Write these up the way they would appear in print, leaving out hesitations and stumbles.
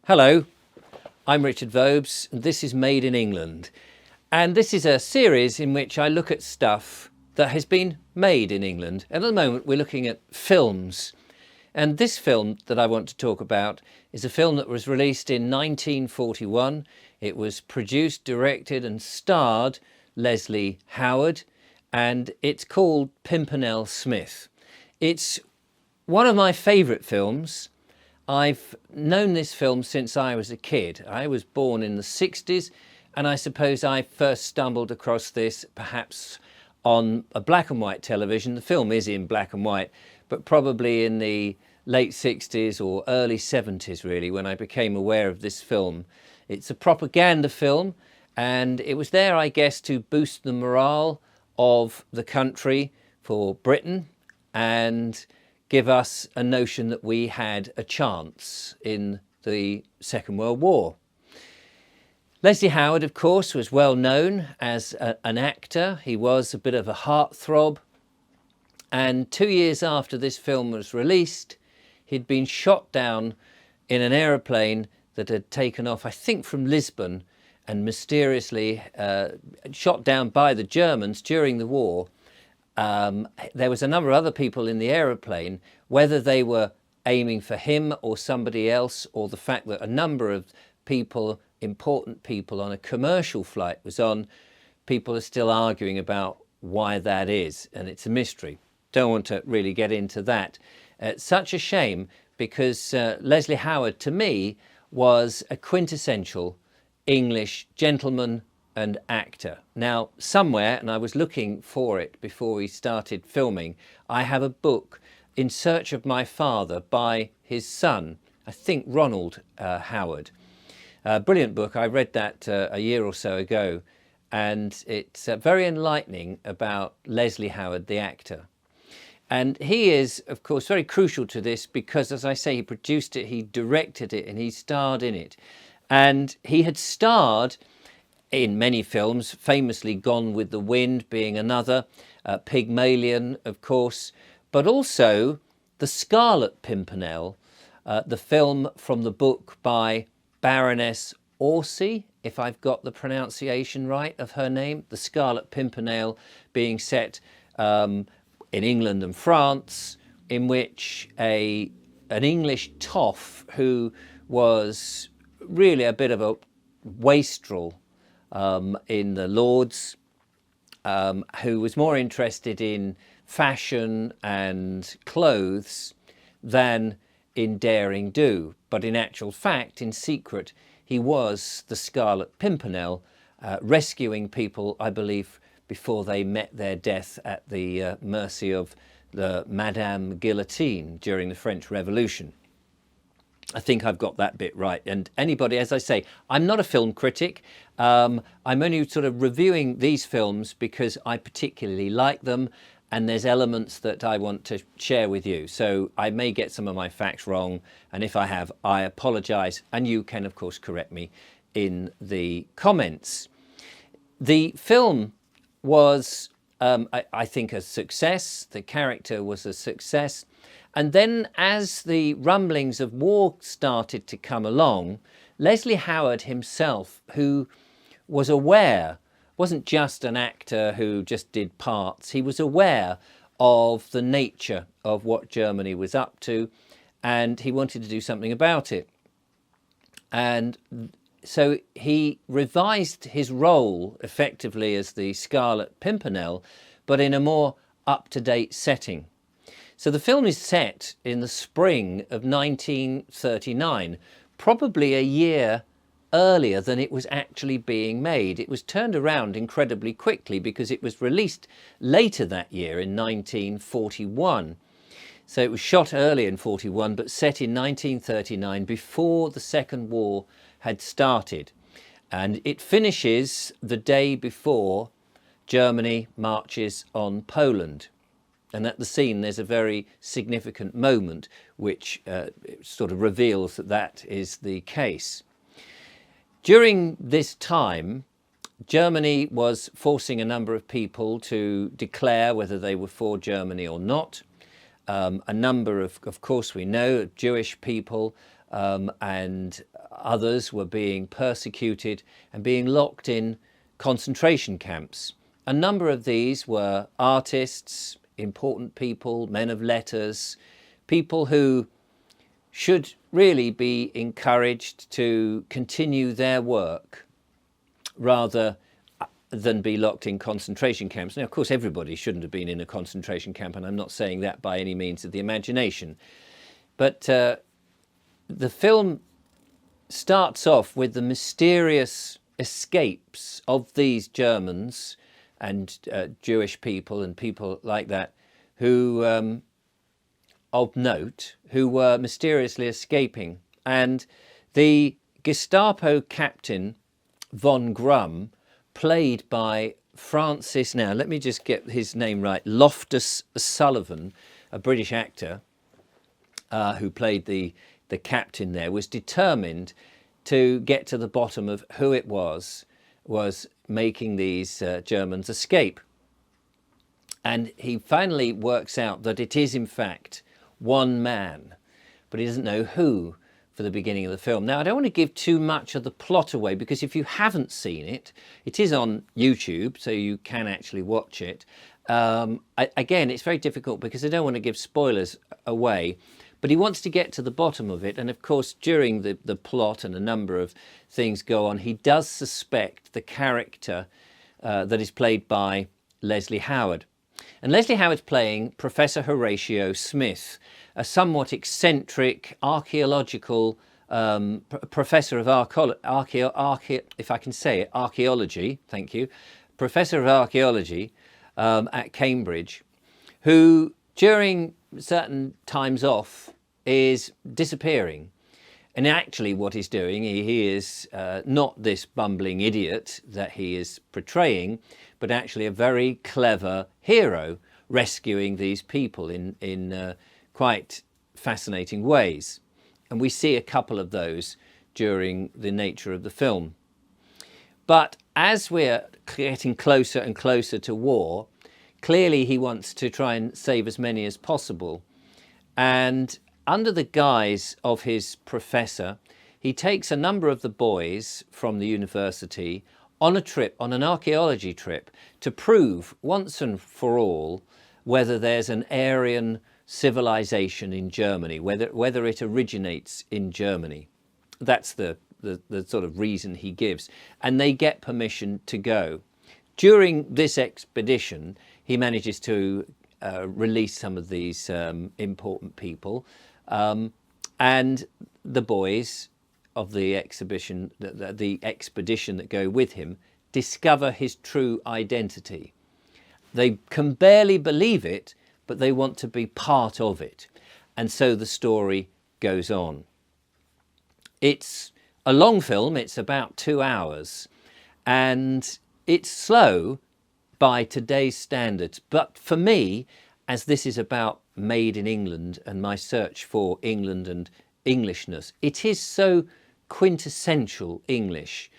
Hello, I'm Richard Vobes and this is Made in England. And this is a series in which I look at stuff that has been made in England. And at the moment we're looking at films. And this film that I want to talk about is a film that was released in 1941. It was produced, directed and starred Leslie Howard, and it's called Pimpernel Smith. It's one of my favourite films. I've known this film since I was a kid. I was born in the 60s, and I suppose I first stumbled across this perhaps on a black and white television. The film is in black and white, but probably in the late 60s or early 70s really, when I became aware of this film. It's a propaganda film, and it was there, I guess, to boost the morale of the country for Britain and give us a notion that we had a chance in the Second World War. Leslie Howard, of course, was well known as an actor. He was a bit of a heartthrob. And 2 years after this film was released, he'd been shot down in an aeroplane that had taken off, I think, from Lisbon, and mysteriously shot down by the Germans during the war. There was a number of other people in the aeroplane, whether they were aiming for him or somebody else, or the fact that a number of people, important people on a commercial flight was on, people are still arguing about why that is, and it's a mystery. Don't want to really get into that. It's such a shame, because Leslie Howard, to me, was a quintessential English gentleman and actor. Now, somewhere, and I was looking for it before we started filming, I have a book, In Search of My Father, by his son, I think Ronald Howard. A brilliant book. I read that a year or so ago, and it's very enlightening about Leslie Howard, the actor. And he is, of course, very crucial to this because, as I say, he produced it, he directed it, and he starred in it. And he had starred in many films, famously Gone with the Wind being another, Pygmalion, of course, but also The Scarlet Pimpernel, the film from the book by Baroness Orsi, if I've got the pronunciation right of her name, The Scarlet Pimpernel being set in England and France, in which an English toff who was really a bit of a wastrel in the Lords, who was more interested in fashion and clothes than in daring do. But in actual fact, in secret, he was the Scarlet Pimpernel, rescuing people, I believe, before they met their death at the mercy of the Madame Guillotine during the French Revolution. I think I've got that bit right. And anybody, as I say, I'm not a film critic. I'm only sort of reviewing these films because I particularly like them, and there's elements that I want to share with you. So I may get some of my facts wrong, and if I have, I apologise, and you can, of course, correct me in the comments. The film was, I think, a success. The character was a success. And then as the rumblings of war started to come along, Leslie Howard himself, who was aware, wasn't just an actor who just did parts, he was aware of the nature of what Germany was up to, and he wanted to do something about it. And so he revised his role effectively as the Scarlet Pimpernel, but in a more up-to-date setting. So the film is set in the spring of 1939, probably a year earlier than it was actually being made. It was turned around incredibly quickly because it was released later that year in 1941. So it was shot early in 41, but set in 1939 before the Second War had started. And it finishes the day before Germany marches on Poland. And at the scene, there's a very significant moment which sort of reveals that that is the case. During this time, Germany was forcing a number of people to declare whether they were for Germany or not. A number of course, we know Jewish people and others were being persecuted and being locked in concentration camps. A number of these were artists, important people, men of letters, people who should really be encouraged to continue their work rather than be locked in concentration camps. Now, of course, everybody shouldn't have been in a concentration camp, and I'm not saying that by any means of the imagination. But the film starts off with the mysterious escapes of these Germans and Jewish people and people like that who, of note, who were mysteriously escaping. And the Gestapo captain, von Grum, played by Francis, now let me just get his name right, Loftus Sullivan, a British actor who played the captain there, was determined to get to the bottom of who it was making these Germans escape. And he finally works out that it is in fact one man, but he doesn't know who for the beginning of the film. Now, I don't want to give too much of the plot away, because if you haven't seen it, it is on YouTube, so you can actually watch it. Again, it's very difficult because I don't want to give spoilers away, but he wants to get to the bottom of it. And of course, during the plot and a number of things go on, he does suspect the character that is played by Leslie Howard. And Leslie Howard's playing Professor Horatio Smith, a somewhat eccentric archaeological professor of archaeology, thank you, professor of archaeology at Cambridge, who during certain times off is disappearing. And actually what he's doing, he is not this bumbling idiot that he is portraying, but actually a very clever hero rescuing these people in quite fascinating ways. And we see a couple of those during the nature of the film. But as we're getting closer and closer to war, clearly he wants to try and save as many as possible. And under the guise of his professor, he takes a number of the boys from the university on a trip, on an archaeology trip, to prove once and for all whether there's an Aryan civilization in Germany, whether it originates in Germany. That's the sort of reason he gives. And they get permission to go. During this expedition, he manages to release some of these important people. And the boys of the expedition that go with him discover his true identity. They can barely believe it, but they want to be part of it. And so the story goes on. It's a long film, it's about 2 hours, and it's slow by today's standards. But for me, as this is about made in England and my search for England and Englishness, it is so quintessential English.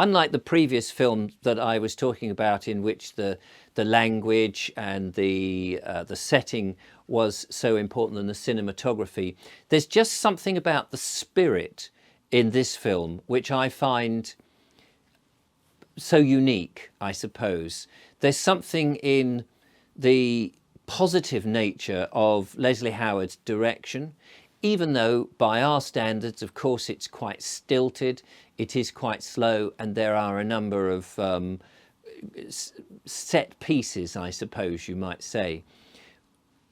Unlike the previous film that I was talking about, in which the language and the setting was so important than the cinematography, there's just something about the spirit in this film which I find so unique, I suppose. There's something in the positive nature of Leslie Howard's direction, even though by our standards, of course, it's quite stilted, it is quite slow, and there are a number of set pieces, I suppose you might say.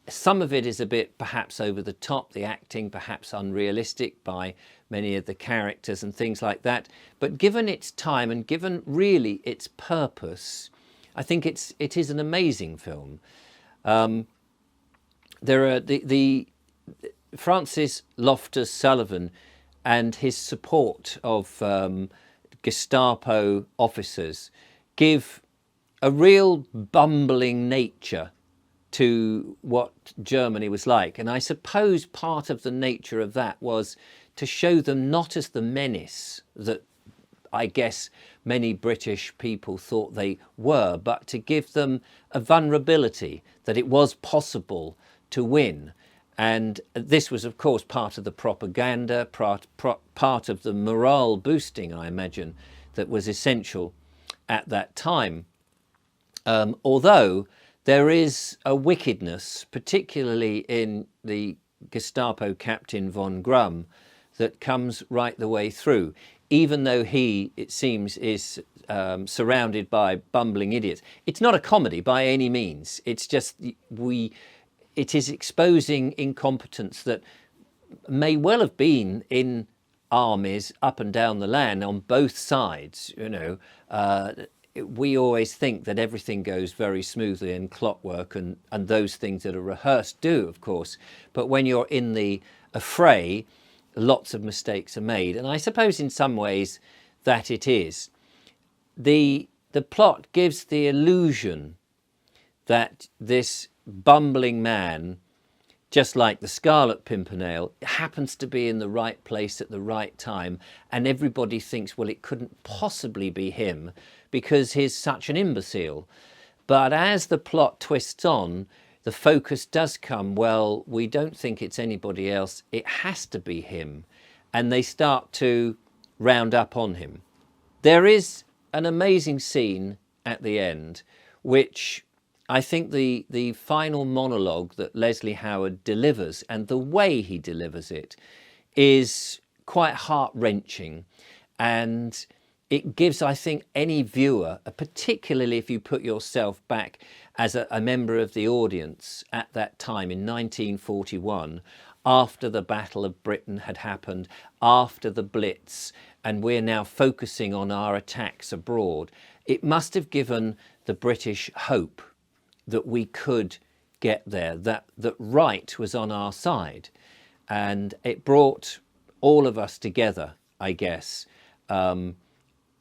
Some of it is a bit perhaps over the top, the acting perhaps unrealistic by many of the characters and things like that. But given its time and given really its purpose, I think it is an amazing film. There are the Francis Loftus Sullivan and his support of Gestapo officers give a real bumbling nature to what Germany was like. And I suppose part of the nature of that was to show them not as the menace that I guess many British people thought they were, but to give them a vulnerability, that it was possible to win. And this was, of course, part of the propaganda, part of the morale boosting, I imagine, that was essential at that time. Although there is a wickedness, particularly in the Gestapo captain von Grum, that comes right the way through, even though he, it seems, is surrounded by bumbling idiots. It's not a comedy by any means. It's just it is exposing incompetence that may well have been in armies up and down the land on both sides. You know, we always think that everything goes very smoothly and clockwork, and those things that are rehearsed do, of course. But when you're in the affray, lots of mistakes are made. And I suppose in some ways that it is. The plot gives the illusion that this bumbling man, just like the Scarlet Pimpernel, happens to be in the right place at the right time, and everybody thinks, well, it couldn't possibly be him because he's such an imbecile. But as the plot twists on, the focus does come, well, we don't think it's anybody else, it has to be him, and they start to round up on him. There is an amazing scene at the end, which I think the final monologue that Leslie Howard delivers, and the way he delivers it, is quite heart-wrenching, and it gives, I think, any viewer, particularly if you put yourself back as a member of the audience at that time in 1941, after the Battle of Britain had happened, after the Blitz, and we're now focusing on our attacks abroad, it must have given the British hope that we could get there, that right was on our side. And it brought all of us together, I guess, to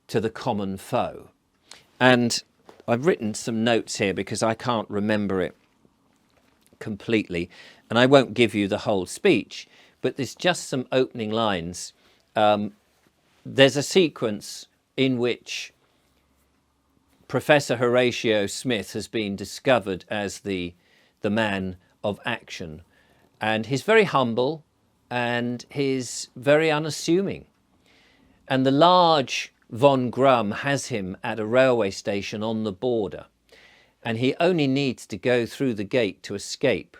the common foe. And I've written some notes here because I can't remember it completely, and I won't give you the whole speech, but there's just some opening lines. There's a sequence in which Professor Horatio Smith has been discovered as the man of action, and he's very humble and he's very unassuming, and the large von Grum has him at a railway station on the border, and he only needs to go through the gate to escape,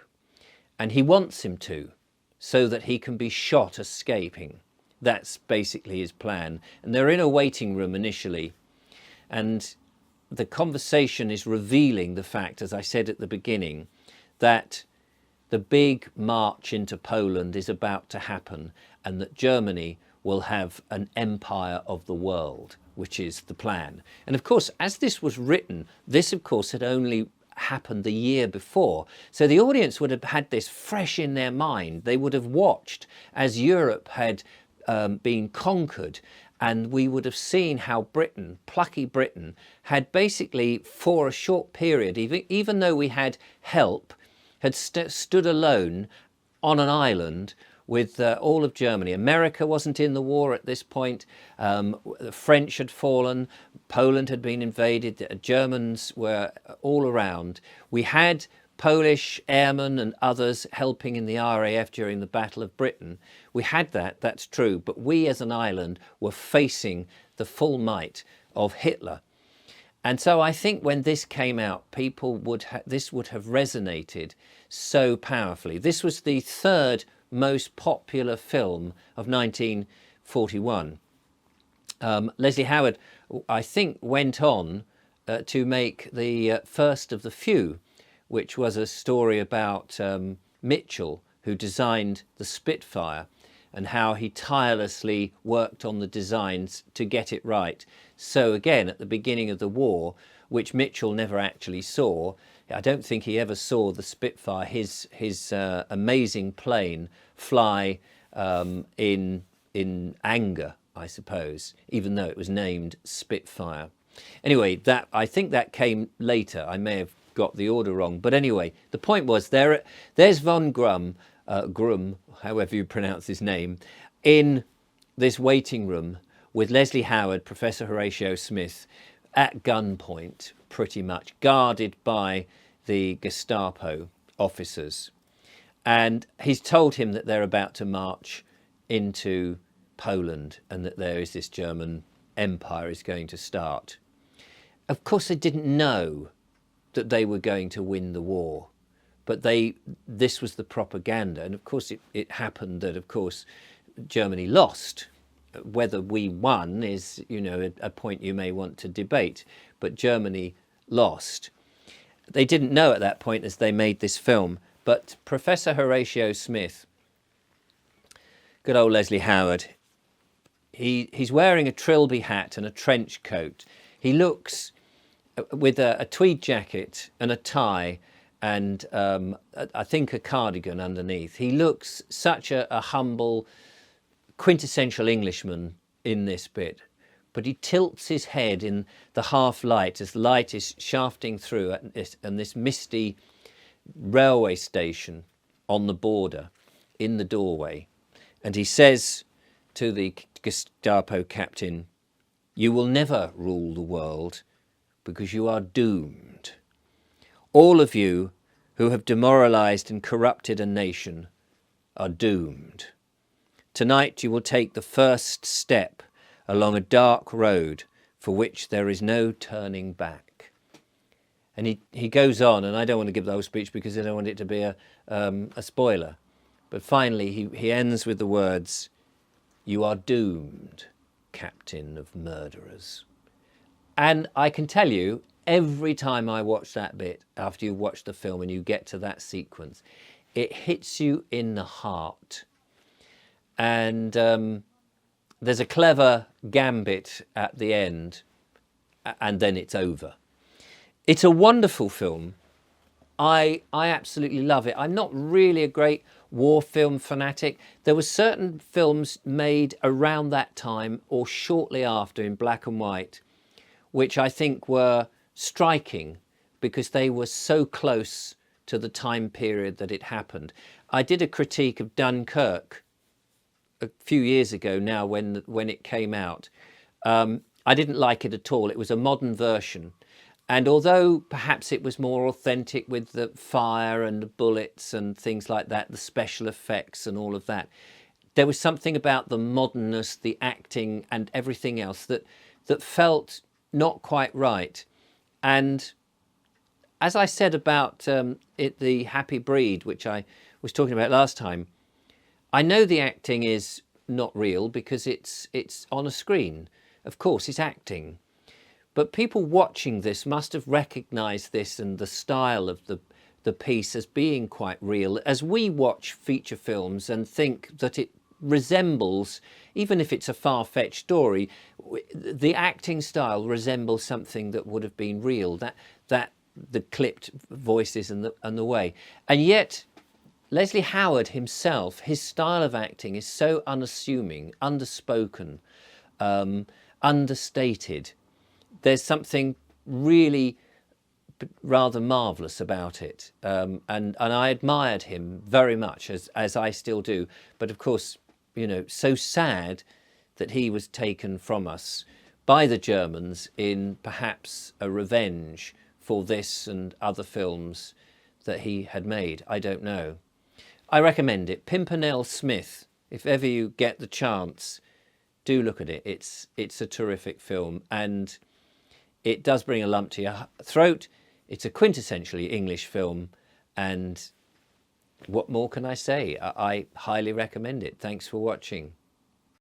and he wants him to, so that he can be shot escaping. That's basically his plan. And they're in a waiting room initially, and the conversation is revealing the fact, as I said at the beginning, that the big march into Poland is about to happen, and that Germany will have an empire of the world, which is the plan. And of course, as this was written, this of course had only happened the year before. So the audience would have had this fresh in their mind. They would have watched as Europe had been conquered, and we would have seen how Britain, plucky Britain, had basically for a short period, even though we had help, had stood alone on an island with all of Germany. America wasn't in the war at this point. The French had fallen. Poland had been invaded. The Germans were all around. We had Polish airmen and others helping in the RAF during the Battle of Britain. We had that, that's true, but we as an island were facing the full might of Hitler. And so I think when this came out, people this would have resonated so powerfully. This was the third most popular film of 1941. Leslie Howard, I think, went on to make the first of the few, which was a story about Mitchell, who designed the Spitfire, and how he tirelessly worked on the designs to get it right. So again, at the beginning of the war, which Mitchell never actually saw, I don't think he ever saw the Spitfire, his amazing plane, fly in anger, I suppose, even though it was named Spitfire. Anyway, I think that came later. I may have got the order wrong, but anyway, the point was there's von Grum, however you pronounce his name, in this waiting room with Leslie Howard, Professor Horatio Smith, at gunpoint, pretty much guarded by the Gestapo officers. And he's told him that they're about to march into Poland and that there is this German empire is going to start. Of course, they didn't know that they were going to win the war, but this was the propaganda. And of course, it happened that, of course, Germany lost. Whether we won is, you know, a point you may want to debate, but Germany lost. They didn't know at that point as they made this film, but Professor Horatio Smith, good old Leslie Howard, he's wearing a trilby hat and a trench coat. He looks with a tweed jacket and a tie and I think a cardigan underneath. He looks such a humble, quintessential Englishman in this bit. But he tilts his head in the half light as light is shafting through at this misty railway station on the border in the doorway. And he says to the Gestapo captain, "You will never rule the world because you are doomed. All of you who have demoralized and corrupted a nation are doomed. Tonight you will take the first step along a dark road for which there is no turning back." And he goes on, and I don't want to give the whole speech because I don't want it to be a spoiler. But finally he ends with the words, "You are doomed, captain of murderers." And I can tell you, every time I watch that bit, after you watch the film and you get to that sequence, it hits you in the heart. And there's a clever gambit at the end, and then it's over. It's a wonderful film. I absolutely love it. I'm not really a great war film fanatic. There were certain films made around that time or shortly after in black and white, which I think were striking because they were so close to the time period that it happened. I did a critique of Dunkirk a few years ago now when it came out. I didn't like it at all. It was a modern version. And although perhaps it was more authentic with the fire and the bullets and things like that, the special effects and all of that, there was something about the modernness, the acting and everything else that felt not quite right. And as I said about the Happy Breed, which I was talking about last time, I know the acting is not real because it's on a screen. Of course, it's acting. But people watching this must have recognised this and the style of the piece as being quite real, as we watch feature films and think that it resembles, even if it's a far-fetched story, the acting style resembles something that would have been real, that the clipped voices and the way. And yet, Leslie Howard himself, his style of acting is so unassuming, underspoken, understated. There's something really rather marvellous about it. And I admired him very much, as I still do. But of course, you know, so sad that he was taken from us by the Germans in perhaps a revenge for this and other films that he had made. I don't know. I recommend it. Pimpernel Smith, if ever you get the chance, do look at it. It's a terrific film, and it does bring a lump to your throat. It's a quintessentially English film, and what more can I say? I highly recommend it. Thanks for watching.